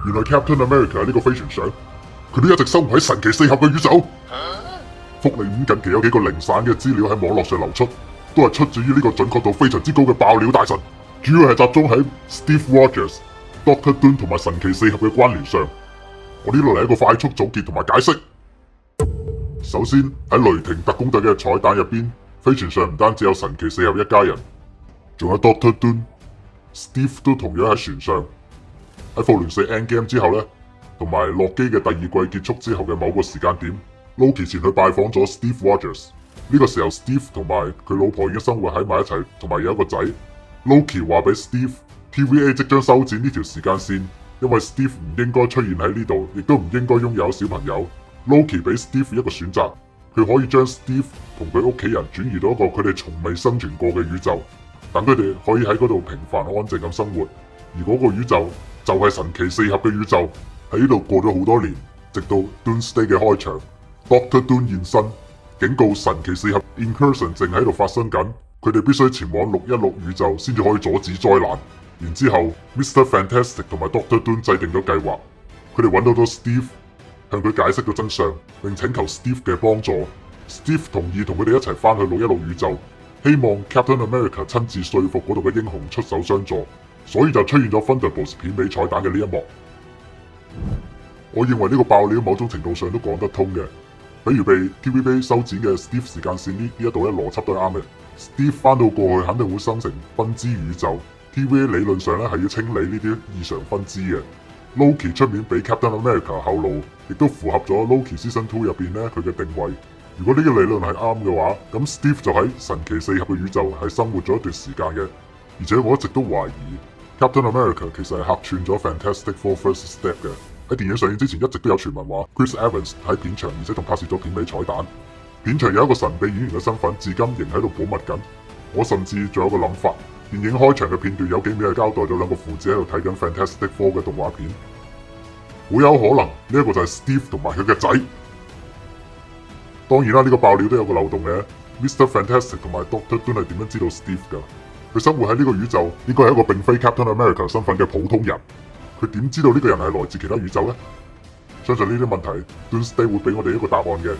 原來 Captain America 喺呢個飛船上，佢都一直生活喺神奇四俠嘅宇宙。福利五近期有幾個零散嘅資料喺網絡上流出，都係出自於呢個準確度非常之高嘅爆料大神，主要係集中喺 Steve Rogers、Doctor Doom 同埋神奇四俠嘅關聯上。我呢度嚟一個快速總結同埋解釋。首先喺雷霆特工隊嘅彩蛋入邊，飛船上唔單止有神奇四俠一家人，仲有 Doctor Doom、Steve 都同樣喺船上。喺復聯4 Endgame 之後呢，同埋洛基嘅第二季結束之後嘅某個時間點，Loki 前去拜訪咗 Steve Rogers。呢個時候 Steve 同埋佢老婆已經生活喺埋一齊，同埋有一個仔。Loki 話俾 Steve，TVA 即將修剪呢條時間線，因為 Steve 唔應該出現喺呢度，亦都唔應該擁有小朋友。Loki 俾 Steve 一個選擇，佢可以將 Steve 同佢屋企人轉移到一個佢哋從未生存過嘅宇宙，等佢哋可以喺嗰度平凡安靜咁生活。而嗰個宇宙就係神奇四俠嘅宇宙，喺呢度過咗好多年，直到 Doomsday 嘅開場 ，Doctor Doom 現身，警告神奇四俠 Incursion 正喺度發生緊，佢哋必須前往616宇宙先至可以阻止災難。然之後 Mr. Fantastic 同埋 Doctor Doom 制定咗計劃，佢哋揾到咗 Steve， 向佢解釋咗真相，並請求 Steve 嘅幫助。Steve 同意同佢哋一齊翻去616宇宙，希望 Captain America 親自說服嗰度嘅英雄出手相助。所以就出現咗 Thunderbolts 片尾彩蛋嘅呢一幕。我認為呢個爆料某種程度上都講得通嘅，比如被 TVA 修剪嘅 Steve 時間線呢一度嘅邏輯都係啱嘅。Steve 翻到過去肯定會生成分支宇宙 ，TVA 理論上咧係要清理呢啲異常分支嘅。Loki 出面俾 Captain America 後路，亦都符合咗 Loki Season 2入邊咧佢嘅定位。如果呢個理論係啱嘅話，咁 Steve 就喺神奇四俠嘅宇宙係生活咗一段時間嘅。而且我一直都懷疑 Captain America 其實係客串咗 Fantastic Four First Step 嘅。喺電影上映之前一直都有傳聞話 Chris Evans 喺片場，而且仲拍攝咗片尾彩蛋。片場有一個神秘演員嘅身份，至今仍喺度保密緊。我甚至仲有個諗法，電影開場嘅片段有幾秒係交代咗兩個父子喺度睇緊 Fantastic Four 嘅動畫片，好有可能呢一個就係 Steve 同埋佢嘅仔。當然啦，呢個爆料都有個漏洞嘅 ，Mr. Fantastic 同埋 Doctor Doom 係點樣知道 Steve 㗎？佢生活喺呢個宇宙，應該係一個並非 Captain America 身份嘅普通人。佢點知道呢個人係來自其他宇宙呢？相信呢啲問題 Doomsday 會俾我哋一個答案嘅。